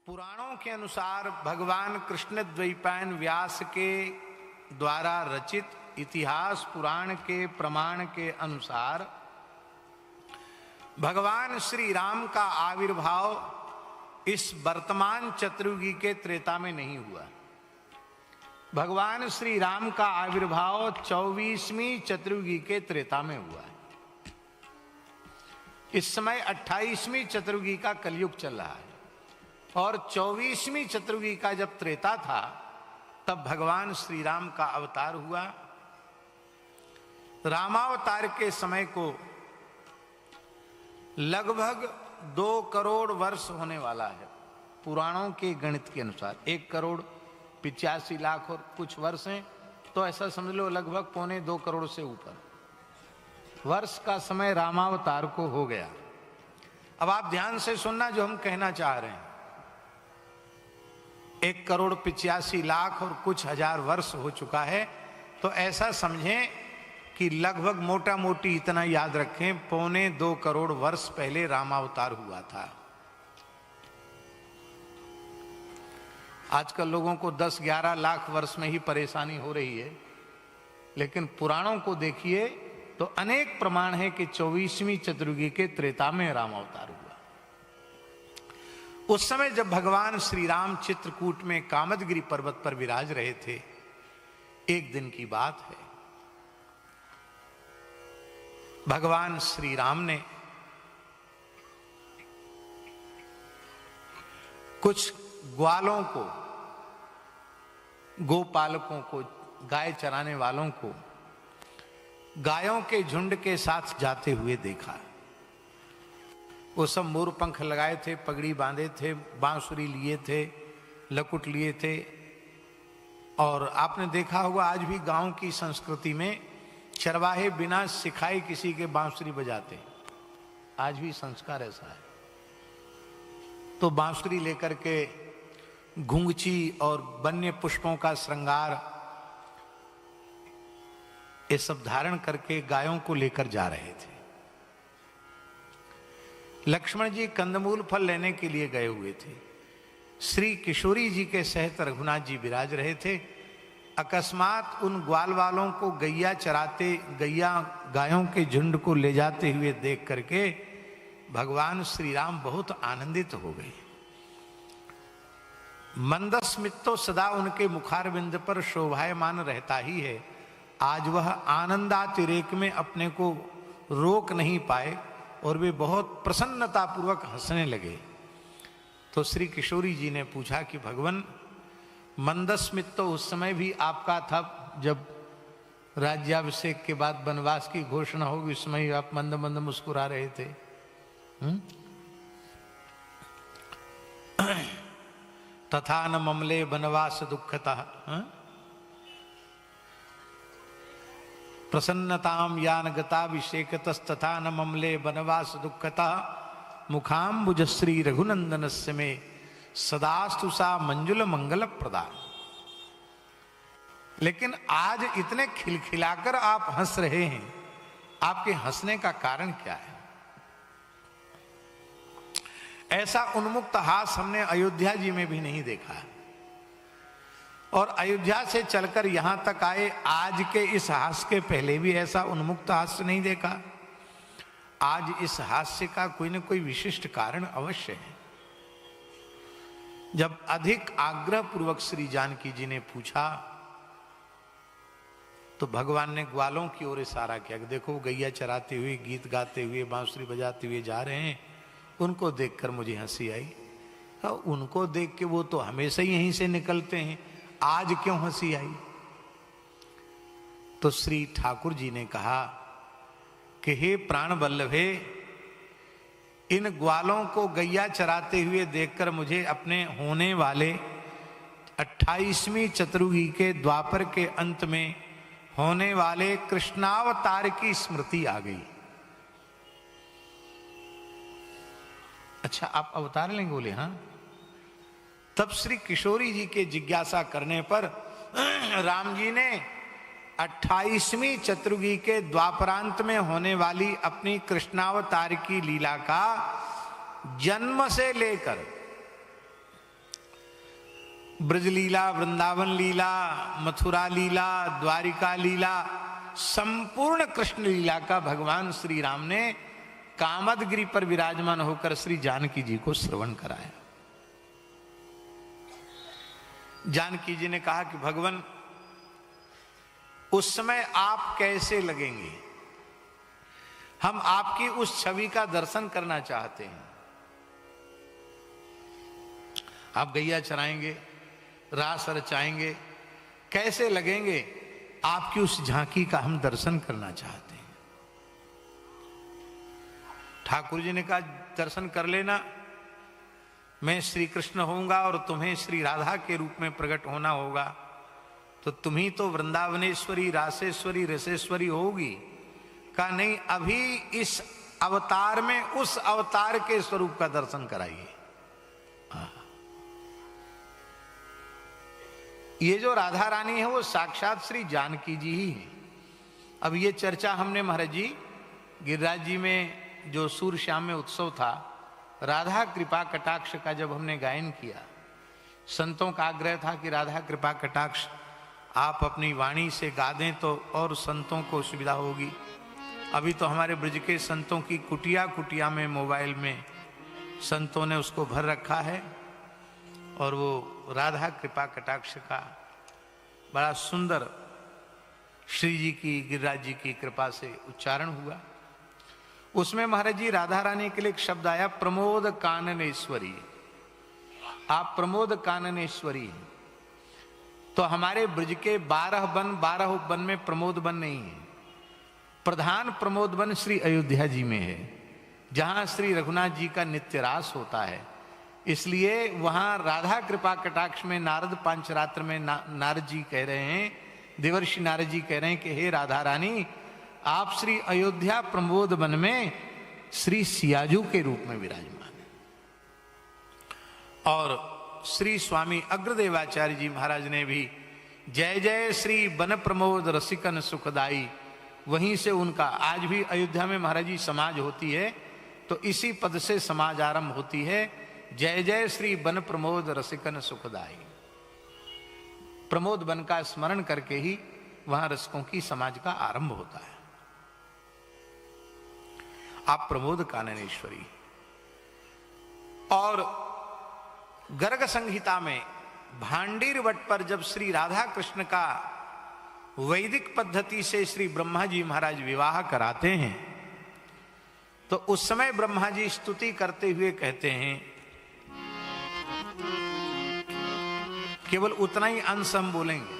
पुराणों के अनुसार भगवान कृष्ण द्वैपायन व्यास के द्वारा रचित इतिहास पुराण के प्रमाण के अनुसार भगवान श्री राम का आविर्भाव इस वर्तमान चतुर्युगी के त्रेता में नहीं हुआ। भगवान श्री राम का आविर्भाव 24वीं चतुर्युगी के त्रेता में हुआ है। इस समय 28वीं चतुर्युगी का कलयुग चल रहा है और 24वीं चतुर्युगी का जब त्रेता था तब भगवान श्री राम का अवतार हुआ। रामावतार के समय को लगभग 2 करोड़ वर्ष होने वाला है। पुराणों के गणित के अनुसार 1 करोड़ 85 लाख और कुछ वर्ष हैं, तो ऐसा समझ लो लगभग 1.25 करोड़ से ऊपर वर्ष का समय रामावतार को हो गया। अब आप ध्यान से सुनना जो हम कहना चाह रहे हैं। 1 करोड़ 85 लाख और कुछ हजार वर्ष हो चुका है, तो ऐसा समझें कि लगभग मोटा मोटी इतना याद रखें 1.25 करोड़ वर्ष पहले रामावतार हुआ था। आजकल लोगों को 10-11 लाख वर्ष में ही परेशानी हो रही है, लेकिन पुराणों को देखिए तो अनेक प्रमाण है कि 24वीं चतुर्युगी के त्रेता में रामावतार हुआ। उस समय जब भगवान श्री राम चित्रकूट में कामदगिरि पर्वत पर विराज रहे थे, एक दिन की बात है, भगवान श्री राम ने कुछ ग्वालों को, गोपालकों को, गाय चराने वालों को गायों के झुंड के साथ जाते हुए देखा। वो सब मोर पंख लगाए थे, पगड़ी बांधे थे, बांसुरी लिए थे, लकुट लिए थे। और आपने देखा होगा आज भी गांव की संस्कृति में चरवाहे बिना सिखाए किसी के बांसुरी बजाते, आज भी संस्कार ऐसा है। तो बांसुरी लेकर के घुंघची और वन्य पुष्पों का श्रृंगार ये सब धारण करके गायों को लेकर जा रहे थे। लक्ष्मण जी कंदमूल फल लेने के लिए गए हुए थे। श्री किशोरी जी के सहित रघुनाथ जी विराज रहे थे। अकस्मात उन ग्वाल वालों को गायों के झुंड को ले जाते हुए देख करके भगवान श्री राम बहुत आनंदित हो गए। मंदस्मित तो सदा उनके मुखारविंद पर शोभायमान रहता ही है। आज वह आनंदातिरेक में अपने को रोक नहीं पाए और वे बहुत प्रसन्नता पूर्वक हंसने लगे। तो श्री किशोरी जी ने पूछा कि भगवान, मंदस्मित तो उस समय भी आपका था जब राज्याभिषेक के बाद वनवास की घोषणा होगी, उस समय आप मंद मंद मुस्कुरा रहे थे। तथा न ममले वनवास दुखता प्रसन्नताम यान गताभिषेकतस्तथा न ममले वनवास दुखता मुखाम्बुज श्री रघुनंदनस्य में सदास्तु सा मंजुल मंगल प्रदा। लेकिन आज इतने खिलखिलाकर आप हंस रहे हैं, आपके हंसने का कारण क्या है? ऐसा उन्मुक्त हास हमने अयोध्या जी में भी नहीं देखा और अयोध्या से चलकर यहां तक आए आज के इस हास्य के पहले भी ऐसा उन्मुक्त हास्य नहीं देखा। आज इस हास्य का कोई न कोई विशिष्ट कारण अवश्य है। जब अधिक आग्रह पूर्वक श्री जानकी जी ने पूछा तो भगवान ने ग्वालों की ओर इशारा किया कि देखो गैया चराते हुए, गीत गाते हुए, बांसुरी बजाते हुए जा रहे हैं, उनको देखकर मुझे हंसी आई। उनको देख के वो तो हमेशा ही यहीं से निकलते हैं, आज क्यों हंसी आई? तो श्री ठाकुर जी ने कहा कि हे प्राण वल्लभे, इन ग्वालों को गैया चराते हुए देखकर मुझे अपने होने वाले 28वीं चतुर्युगी के द्वापर के अंत में होने वाले कृष्णावतार की स्मृति आ गई। अच्छा, आप अवतार लेंगे? बोले हाँ। तब श्री किशोरी जी के जिज्ञासा करने पर राम जी ने 28वीं चतुर्युगी के द्वापरांत में होने वाली अपनी कृष्णावतार की लीला का जन्म से लेकर ब्रज लीला, वृंदावन लीला, मथुरा लीला, द्वारिका लीला, संपूर्ण कृष्ण लीला का भगवान श्री राम ने कामदगिरि पर विराजमान होकर श्री जानकी जी को श्रवण कराया। जानकी जी ने कहा कि भगवान उस समय आप कैसे लगेंगे, हम आपकी उस छवि का दर्शन करना चाहते हैं। आप गैया चराएंगे, रास रचाएंगे, कैसे लगेंगे, आपकी उस झांकी का हम दर्शन करना चाहते हैं। ठाकुर जी ने कहा दर्शन कर लेना, मैं श्री कृष्ण होऊंगा और तुम्हें श्री राधा के रूप में प्रकट होना होगा, तो तुम ही तो वृंदावनेश्वरी, रासेश्वरी, रसेश्वरी होगी। कहा नहीं, अभी इस अवतार में उस अवतार के स्वरूप का दर्शन कराइए। ये जो राधा रानी है वो साक्षात श्री जानकी जी ही है। अब ये चर्चा हमने महाराज जी गिरिराज जी में जो सूर श्याम में उत्सव था, राधा कृपा कटाक्ष का जब हमने गायन किया, संतों का आग्रह था कि राधा कृपा कटाक्ष आप अपनी वाणी से गा दें तो और संतों को सुविधा होगी। अभी तो हमारे ब्रज के संतों की कुटिया कुटिया में मोबाइल में संतों ने उसको भर रखा है और वो राधा कृपा कटाक्ष का बड़ा सुंदर श्री जी की, गिरिराज जी की कृपा से उच्चारण हुआ। उसमें महाराज जी राधा रानी के लिए एक शब्द आया, प्रमोद काननेश्वरी। आप प्रमोद काननेश्वरी हैं। तो हमारे ब्रज के 12 वन में प्रमोद वन नहीं है। प्रधान प्रमोद वन श्री अयोध्या जी में है, जहां श्री रघुनाथ जी का नित्य रास होता है। इसलिए वहां राधा कृपा कटाक्ष में नारद पांचरात्र में नारद जी कह रहे हैं, देवर्षि नारद जी कह रहे हैं कि हे राधा रानी, आप श्री अयोध्या प्रमोद वन में श्री सियाजू के रूप में विराजमान है। और श्री स्वामी अग्रदेवाचार्य जी महाराज ने भी जय जय श्री वन प्रमोद रसिकन सुखदाई, वहीं से उनका आज भी अयोध्या में महाराज जी समाज होती है, तो इसी पद से समाज आरंभ होती है, जय जय श्री वन प्रमोद रसिकन सुखदाई। प्रमोद वन का स्मरण करके ही वहां रसिकों की समाज का आरंभ होता है। आप प्रमोद काननेश्वरी। और गर्ग संहिता में भांडीर वट पर जब श्री राधा कृष्ण का वैदिक पद्धति से श्री ब्रह्मा जी महाराज विवाह कराते हैं, तो उस समय ब्रह्मा जी स्तुति करते हुए कहते हैं, केवल उतना ही अंश हम बोलेंगे,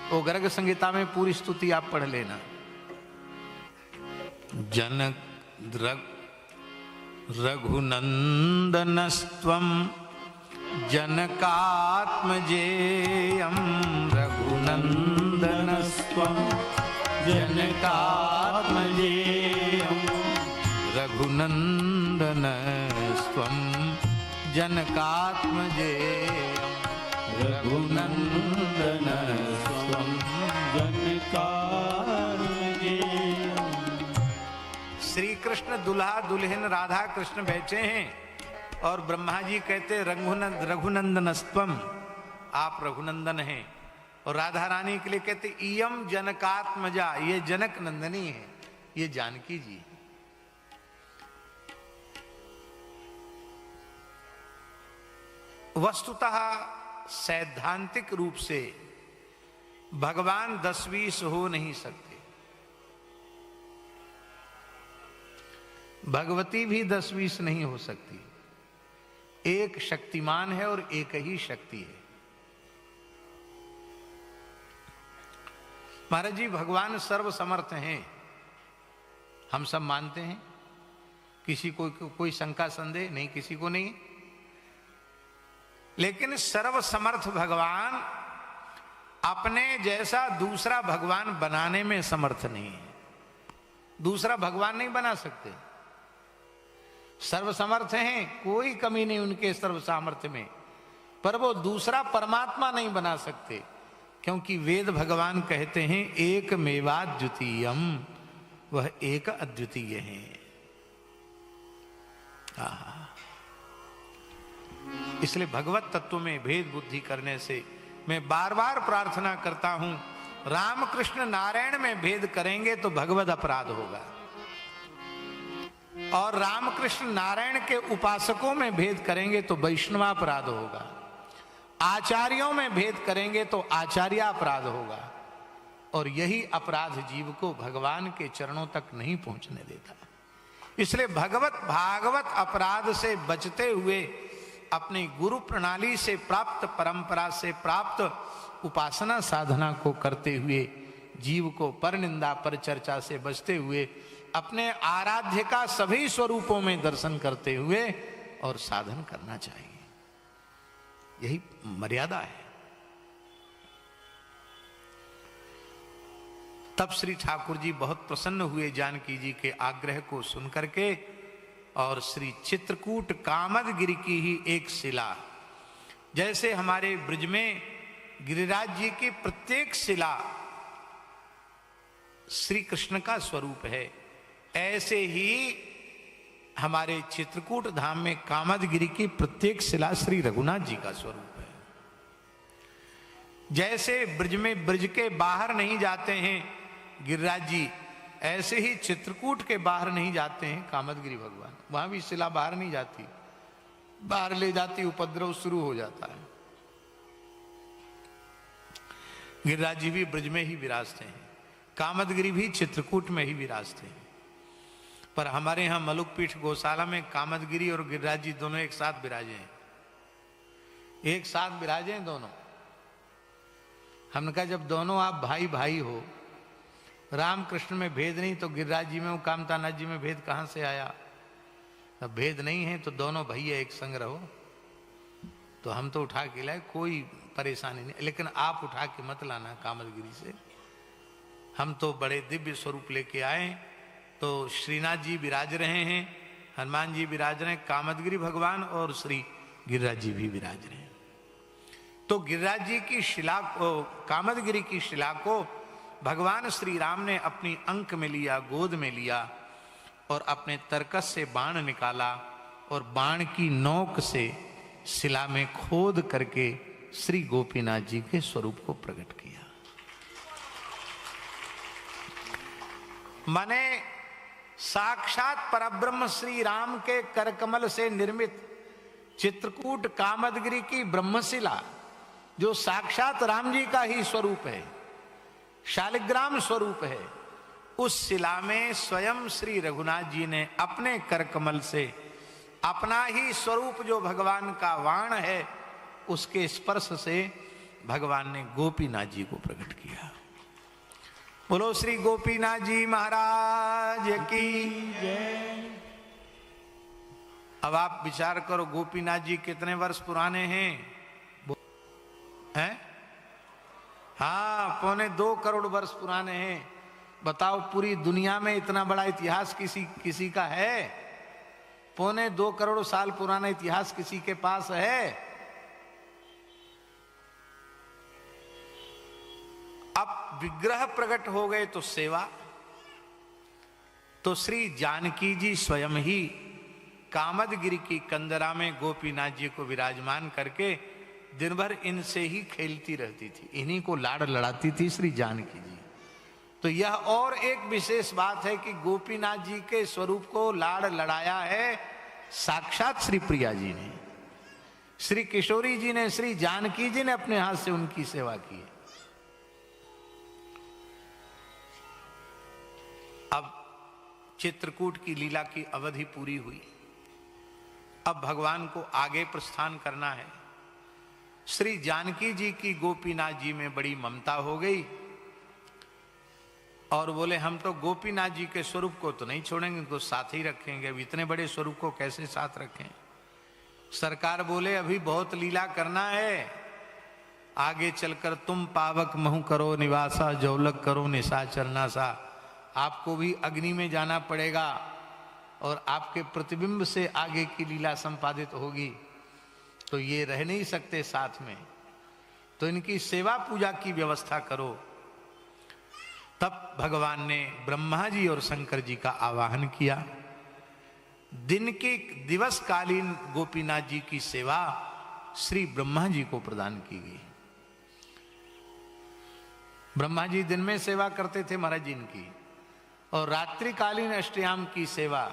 वो गर्ग संहिता में पूरी स्तुति आप पढ़ लेना। जनक रघुनंदनस्त्वं जनकात्मजेयं, रघुनंदनस्त्वं जनकात्मजेयं, रघुनंदनस्त्वं जनकात्मजेयं, रघुनंदनस्त्वं जनकात्मजेयं। श्री कृष्ण दुल्हा दुल्हन राधा कृष्ण बैठे हैं और ब्रह्मा जी कहते रघुनंदनस्त्वम, आप रघुनंदन हैं। और राधा रानी के लिए कहते इयम जनकात्मजा, ये जनक नंदनी है, ये जानकी जी। वस्तुतः सैद्धांतिक रूप से भगवान 10-20 हो नहीं सकते, भगवती भी 10-20 नहीं हो सकती। एक शक्तिमान है और एक ही शक्ति है। महाराज जी भगवान सर्व समर्थ हैं, हम सब मानते हैं, किसी को कोई शंका संदेह नहीं, किसी को नहीं। लेकिन सर्व समर्थ भगवान अपने जैसा दूसरा भगवान बनाने में समर्थ नहीं है। दूसरा भगवान नहीं बना सकते। सर्व समर्थ हैं, कोई कमी नहीं उनके सर्व सामर्थ्य में, पर वो दूसरा परमात्मा नहीं बना सकते, क्योंकि वेद भगवान कहते हैं एक मेवाद्वितीयम, वह एक अद्वितीय है। इसलिए भगवत तत्व में भेद बुद्धि करने से मैं बार बार प्रार्थना करता हूं, रामकृष्ण नारायण में भेद करेंगे तो भगवत अपराध होगा, और रामकृष्ण नारायण के उपासकों में भेद करेंगे तो वैष्णवापराध होगा, आचार्यों में भेद करेंगे तो आचार्यापराध होगा, और यही अपराध जीव को भगवान के चरणों तक नहीं पहुंचने देता। इसलिए भगवत भागवत अपराध से बचते हुए अपनी गुरु प्रणाली से प्राप्त परंपरा से प्राप्त उपासना साधना को करते हुए जीव को पर निंदा पर चर्चा से बचते हुए अपने आराध्य का सभी स्वरूपों में दर्शन करते हुए और साधन करना चाहिए। यही मर्यादा है। तब श्री ठाकुर जी बहुत प्रसन्न हुए जानकी जी के आग्रह को सुनकर के, और श्री चित्रकूट कामदगिरि की ही एक शिला, जैसे हमारे ब्रज में गिरिराज जी की प्रत्येक शिला श्री कृष्ण का स्वरूप है, ऐसे ही हमारे चित्रकूट धाम में कामदगिरि की प्रत्येक शिला श्री रघुनाथ जी का स्वरूप है। जैसे ब्रज में ब्रज के बाहर नहीं जाते हैं गिरिराज जी, ऐसे ही चित्रकूट के बाहर नहीं जाते हैं कामदगिरि भगवान। वहां भी शिला बाहर नहीं जाती, बाहर ले जाती उपद्रव शुरू हो जाता है। गिरिराज जी भी ब्रज में ही विराजते हैं, कामदगिरि भी चित्रकूट में ही विराजते हैं। पर हमारे यहाँ मलुकपीठ गौशाला में कामदगिरि और गिरिराज जी दोनों एक साथ विराजे हैं, एक साथ विराजे हैं दोनों। हमने कहा जब दोनों आप भाई भाई हो, राम कृष्ण में भेद नहीं तो गिरिराज जी में कामतानाथ जी में भेद कहां से आया? अब भेद नहीं है तो दोनों भैया एक संग रहो। तो हम तो उठा के लाए, कोई परेशानी नहीं, लेकिन आप उठा के मत लाना कामदगिरि से। हम तो बड़े दिव्य स्वरूप लेके आए। तो श्रीनाथ जी विराज रहे हैं, हनुमान जी विराज रहे हैं, कामदगिरि भगवान और श्री गिरिराज जी भी विराज रहे हैं। तो गिरिराज जी की शिला को, कामदगिरि की शिला को भगवान श्री राम ने अपनी अंक में लिया, गोद में लिया, और अपने तरकस से बाण निकाला और बाण की नोक से शिला में खोद करके श्री गोपीनाथ जी के स्वरूप को प्रकट किया। माने साक्षात परब्रह्म श्री राम के करकमल से निर्मित चित्रकूट कामदगिरि की ब्रह्मशिला, जो साक्षात राम जी का ही स्वरूप है, शालिग्राम स्वरूप है, उस शिला में स्वयं श्री रघुनाथ जी ने अपने करकमल से अपना ही स्वरूप, जो भगवान का वाण है, उसके स्पर्श से भगवान ने गोपीनाथ जी को प्रकट किया। बोलो श्री गोपीनाथ जी महाराज की जय। अब आप विचार करो, गोपीनाथ जी कितने वर्ष पुराने हैं? हाँ, 2.25 करोड़ वर्ष पुराने हैं। बताओ, पूरी दुनिया में इतना बड़ा इतिहास किसी का है? 2.25 करोड़ साल पुराना इतिहास किसी के पास है? अब विग्रह प्रकट हो गए तो सेवा। तो श्री जानकी जी स्वयं ही कामदगिरि की कंदरा में गोपीनाथ जी को विराजमान करके दिन भर इनसे ही खेलती रहती थी, इन्हीं को लाड़ लड़ाती थी श्री जानकी जी। तो यह और एक विशेष बात है कि गोपीनाथ जी के स्वरूप को लाड़ लड़ाया है साक्षात श्री प्रिया जी ने, श्री किशोरी जी ने, श्री जानकी जी ने अपने हाथ से उनकी सेवा की। अब चित्रकूट की लीला की अवधि पूरी हुई, अब भगवान को आगे प्रस्थान करना है। श्री जानकी जी की गोपीनाथ जी में बड़ी ममता हो गई और बोले हम तो गोपीनाथ जी के स्वरूप को तो नहीं छोड़ेंगे, तो साथ ही रखेंगे। अब इतने बड़े स्वरूप को कैसे साथ रखें? सरकार बोले अभी बहुत लीला करना है, आगे चलकर तुम पावक महु करो निवासा, जौलक करो निशाचर नासा। आपको भी अग्नि में जाना पड़ेगा और आपके प्रतिबिंब से आगे की लीला संपादित होगी, तो ये रह नहीं सकते साथ में, तो इनकी सेवा पूजा की व्यवस्था करो। तब भगवान ने ब्रह्मा जी और शंकर जी का आवाहन किया। दिन की दिवस कालीन गोपीनाथ जी की सेवा श्री ब्रह्मा जी को प्रदान की गई। ब्रह्मा जी दिन में सेवा करते थे महाराज जी इनकी, और रात्रिकालीन अष्टयाम की सेवा,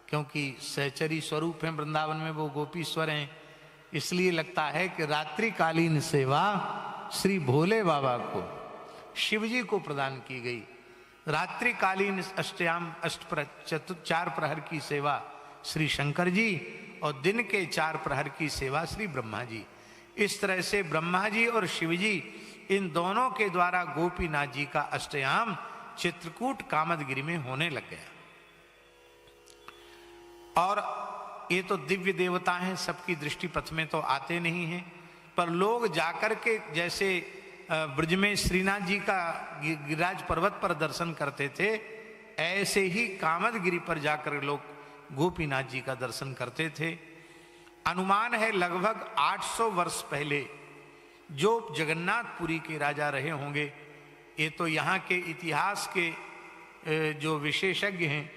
क्योंकि सहचरी स्वरूप है वृंदावन में, वो गोपीश्वर हैं, इसलिए लगता है कि रात्रिकालीन सेवा श्री भोले बाबा को, शिव जी को प्रदान की गई। रात्रिकालीन अष्टयाम चार प्रहर की सेवा श्री शंकर जी, और दिन के 4 प्रहर की सेवा श्री ब्रह्मा जी। इस तरह से ब्रह्मा जी और शिव जी, इन दोनों के द्वारा गोपीनाथ जी का अष्टयाम चित्रकूट कामदगिरि में होने लग गया। और ये तो दिव्य देवता हैं, सबकी दृष्टि पथ में तो आते नहीं हैं, पर लोग जाकर के जैसे ब्रज में श्रीनाथ जी का गिरिराज पर्वत पर दर्शन करते थे, ऐसे ही कामदगिरि पर जाकर लोग गोपीनाथ जी का दर्शन करते थे। अनुमान है लगभग 800 वर्ष पहले जो जगन्नाथपुरी के राजा रहे होंगे, ये तो यहाँ के इतिहास के जो विशेषज्ञ हैं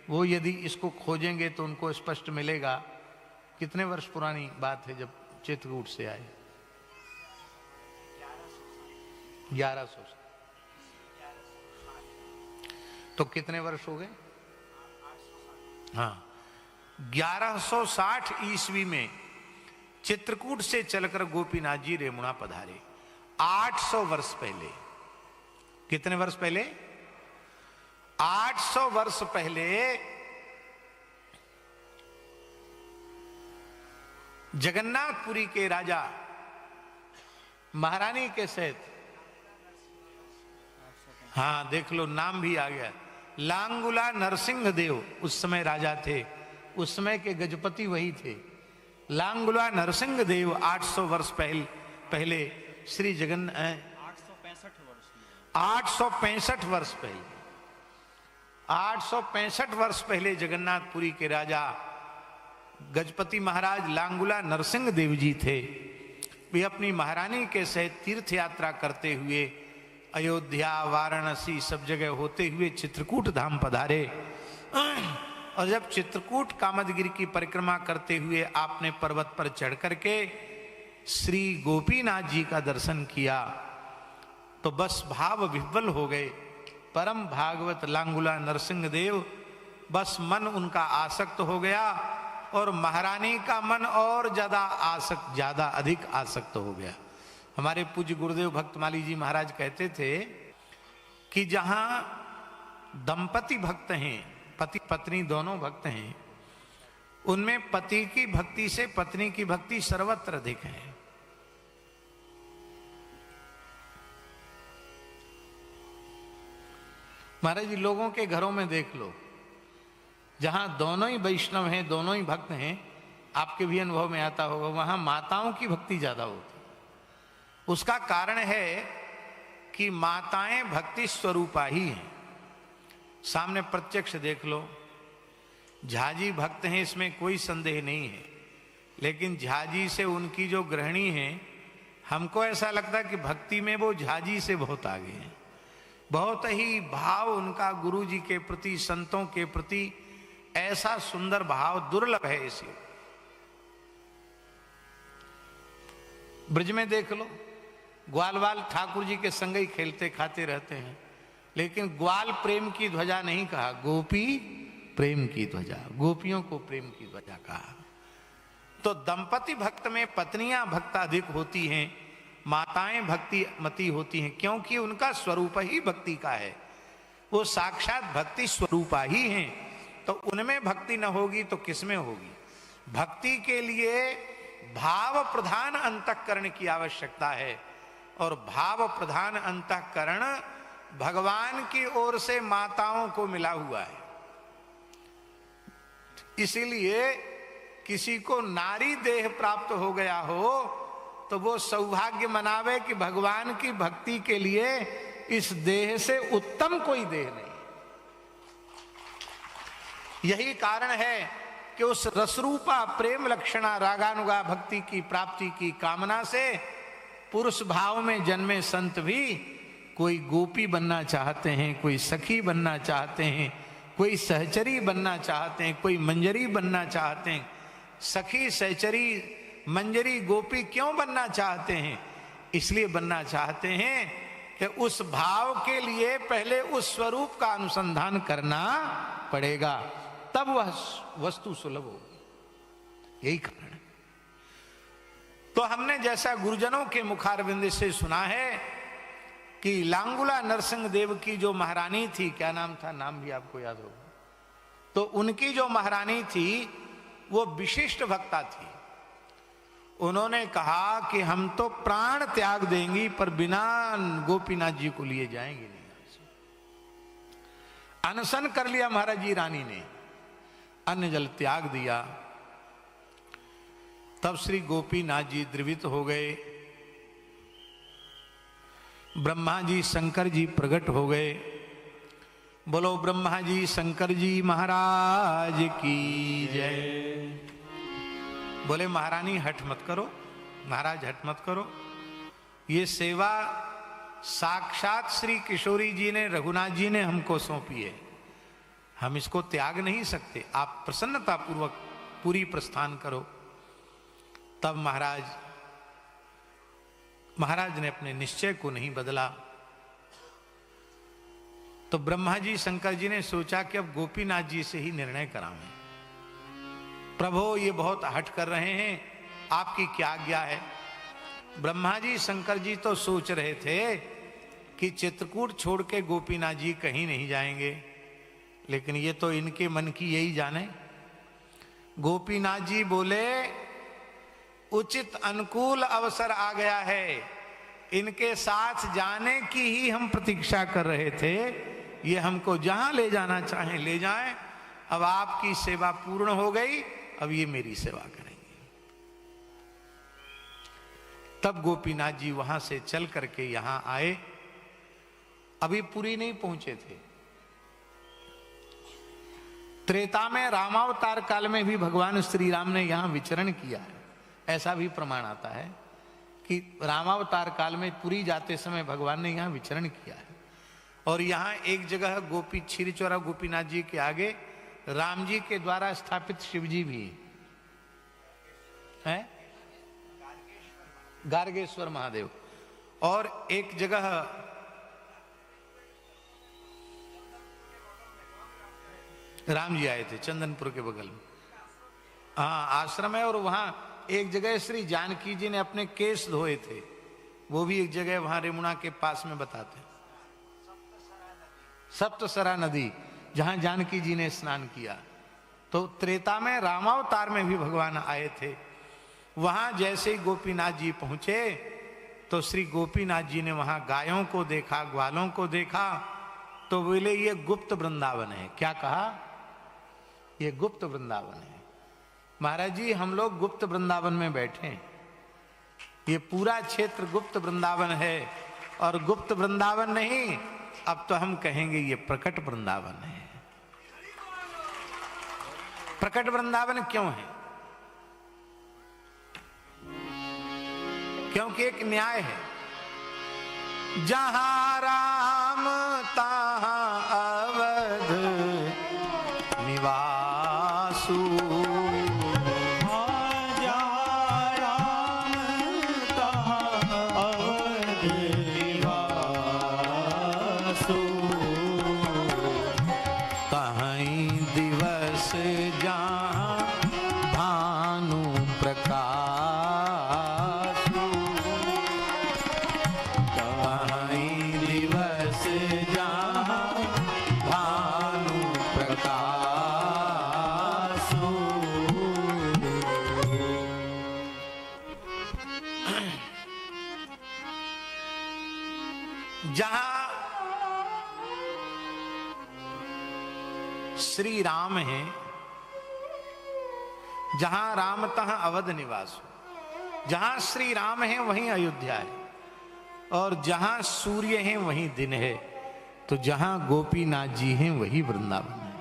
वो यदि इसको खोजेंगे तो उनको स्पष्ट मिलेगा। कितने वर्ष पुरानी बात है जब चित्रकूट से आए? 1100। तो कितने वर्ष हो गए? हाँ, 1160 ईस्वी में चित्रकूट से चलकर गोपीनाथ जी रेमुणा पधारे। 800 वर्ष पहले। कितने वर्ष पहले? 800 वर्ष पहले जगन्नाथपुरी के राजा महारानी के सहित, हाँ देख लो नाम भी आ गया, लांगुला नरसिंह देव उस समय राजा थे, उस समय के गजपति वही थे। लांगुला नरसिंह देव 800 वर्ष पहले श्री 865 वर्ष पहले 865 वर्ष पहले जगन्नाथपुरी के राजा गजपति महाराज लांगुला नरसिंह देव जी थे। वे अपनी महारानी के सहित तीर्थ यात्रा करते हुए अयोध्या, वाराणसी सब जगह होते हुए चित्रकूट धाम पधारे। और जब चित्रकूट कामदगिरि की परिक्रमा करते हुए आपने पर्वत पर चढ़ करके श्री गोपीनाथ जी का दर्शन किया तो बस भाव विह्वल हो गए। परम भागवत लांगुला नरसिंह देव, बस मन उनका आसक्त हो गया और महारानी का मन और ज्यादा अधिक आसक्त हो गया। हमारे पूज्य गुरुदेव भक्तमाली जी महाराज कहते थे कि जहां दंपति भक्त हैं, पति पत्नी दोनों भक्त हैं, उनमें पति की भक्ति से पत्नी की भक्ति सर्वत्र अधिक है। महाराज जी लोगों के घरों में देख लो, जहां दोनों ही वैष्णव हैं, दोनों ही भक्त हैं, आपके भी अनुभव में आता होगा, वहां माताओं की भक्ति ज्यादा होती। उसका कारण है कि माताएं भक्ति स्वरूपा ही हैं। सामने प्रत्यक्ष देख लो, झाजी भक्त हैं, इसमें कोई संदेह नहीं है, लेकिन झाजी से उनकी जो गृहिणी है, हमको ऐसा लगता है कि भक्ति में वो झाजी से बहुत आगे हैं। बहुत ही भाव उनका गुरु जी के प्रति, संतों के प्रति ऐसा सुंदर भाव दुर्लभ है। इसे ब्रज में देख लो, ग्वाल वाल ठाकुर जी के संग ही खेलते खाते रहते हैं, लेकिन ग्वाल प्रेम की ध्वजा नहीं कहा, गोपी प्रेम की ध्वजा, गोपियों को प्रेम की ध्वजा कहा। तो दंपति भक्त में पत्नियां भक्त अधिक होती हैं, माताएं भक्ति मती होती हैं, क्योंकि उनका स्वरूप ही भक्ति का है, वो साक्षात भक्ति स्वरूपा ही हैं। तो उनमें भक्ति न होगी तो किसमें होगी? भक्ति के लिए भाव प्रधान अंतःकरण की आवश्यकता है, और भाव प्रधान अंतःकरण भगवान की ओर से माताओं को मिला हुआ है। इसीलिए किसी को नारी देह प्राप्त हो गया हो तो वो सौभाग्य मनावे कि भगवान की भक्ति के लिए इस देह से उत्तम कोई देह नहीं। यही कारण है कि उस रसरूपा प्रेम लक्षणा रागानुगा भक्ति की प्राप्ति की कामना से पुरुष भाव में जन्मे संत भी कोई गोपी बनना चाहते हैं, कोई सखी बनना चाहते हैं, कोई सहचरी बनना चाहते हैं, कोई मंजरी बनना चाहते हैं। सखी सहचरी मंजरी गोपी क्यों बनना चाहते हैं? इसलिए बनना चाहते हैं कि उस भाव के लिए पहले उस स्वरूप का अनुसंधान करना पड़ेगा, तब वह वस्तु सुलभ होगी। यही कारण है। तो हमने जैसा गुरुजनों के मुखारविंद से सुना है कि लांगुला नरसिंह देव की जो महारानी थी, क्या नाम था, नाम भी आपको याद होगा, तो उनकी जो महारानी थी वो विशिष्ट भक्ता थी। उन्होंने कहा कि हम तो प्राण त्याग देंगी पर बिना गोपीनाथ जी को लिए जाएंगे नहीं। अनशन कर लिया महाराज जी रानी ने, अन्न जल त्याग दिया। तब श्री गोपीनाथ जी द्रवित हो गए, ब्रह्मा जी शंकर जी प्रकट हो गए। बोलो ब्रह्मा जी शंकर जी महाराज की जय। बोले महारानी हठ मत करो, महाराज हठ मत करो, ये सेवा साक्षात श्री किशोरी जी ने, रघुनाथ जी ने हमको सौंपी है, हम इसको त्याग नहीं सकते, आप प्रसन्नता पूर्वक पूरी प्रस्थान करो। तब महाराज ने अपने निश्चय को नहीं बदला। तो ब्रह्मा जी शंकर जी ने सोचा कि अब गोपीनाथ जी से ही निर्णय करावें। प्रभो ये बहुत हठ कर रहे हैं, आपकी क्या आज्ञा है? ब्रह्मा जी शंकर जी तो सोच रहे थे कि चित्रकूट छोड़ के गोपीनाथ जी कहीं नहीं जाएंगे, लेकिन ये तो इनके मन की यही जाने। गोपीनाथ जी बोले उचित अनुकूल अवसर आ गया है, इनके साथ जाने की ही हम प्रतीक्षा कर रहे थे, ये हमको जहां ले जाना चाहें ले जाएं, अब आपकी सेवा पूर्ण हो गई, अब ये मेरी सेवा करेंगे। तब गोपीनाथ जी वहां से चल करके यहां आए, अभी पुरी नहीं पहुंचे थे। त्रेता में रामावतार काल में भी भगवान श्री राम ने यहां विचरण किया है, ऐसा भी प्रमाण आता है कि रामावतार काल में पुरी जाते समय भगवान ने यहां विचरण किया है। और यहां एक जगह गोपी क्षीरचोरा गोपीनाथ जी के आगे राम जी के द्वारा स्थापित शिव जी भी है, गार्गेश्वर महादेव। और एक जगह राम जी आए थे चंदनपुर के बगल में, हाँ आश्रम है। और वहां एक जगह श्री जानकी जी ने अपने केस धोए थे, वो भी एक जगह वहां रेमुणा के पास में बताते हैं, सप्तसरा नदी, जहां जानकी जी ने स्नान किया। तो त्रेता में रामावतार में भी भगवान आए थे। वहां जैसे ही गोपीनाथ जी पहुंचे तो श्री गोपीनाथ जी ने वहां गायों को देखा, ग्वालों को देखा, तो बोले ये गुप्त वृंदावन है। क्या कहा? ये गुप्त वृंदावन है। महाराज जी हम लोग गुप्त वृंदावन में बैठे हैं, ये पूरा क्षेत्र गुप्त वृंदावन है। और गुप्त वृंदावन नहीं, अब तो हम कहेंगे ये प्रकट वृंदावन है। प्रकट वृंदावन क्यों है? क्योंकि एक न्याय है, जहां राम तहां अवध निवासु, श्री राम है, जहां रामतः अवध निवास हो, जहां श्री राम है वहीं अयोध्या है, और जहां सूर्य है वहीं दिन है, तो जहां गोपीनाथ जी हैं वही वृंदावन है।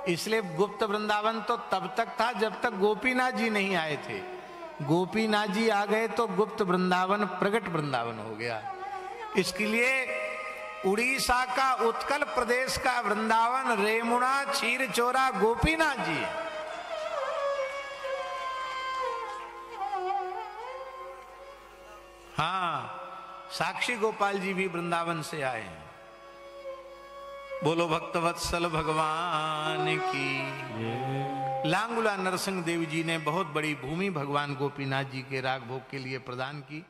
इसलिए गुप्त वृंदावन तो तब तक था जब तक गोपीनाथ जी नहीं आए थे। गोपीनाथ जी आ गए तो गुप्त वृंदावन प्रगट वृंदावन हो गया। इसके लिए उड़ीसा का उत्कल प्रदेश का वृंदावन रेमुणा क्षीरचोरा गोपीनाथ जी। हाँ, साक्षी गोपाल जी भी वृंदावन से आए हैं। बोलो भक्तवत्सल भगवान की। लांगुला नरसिंह देव जी ने बहुत बड़ी भूमि भगवान गोपीनाथ जी के राग भोग के लिए प्रदान की।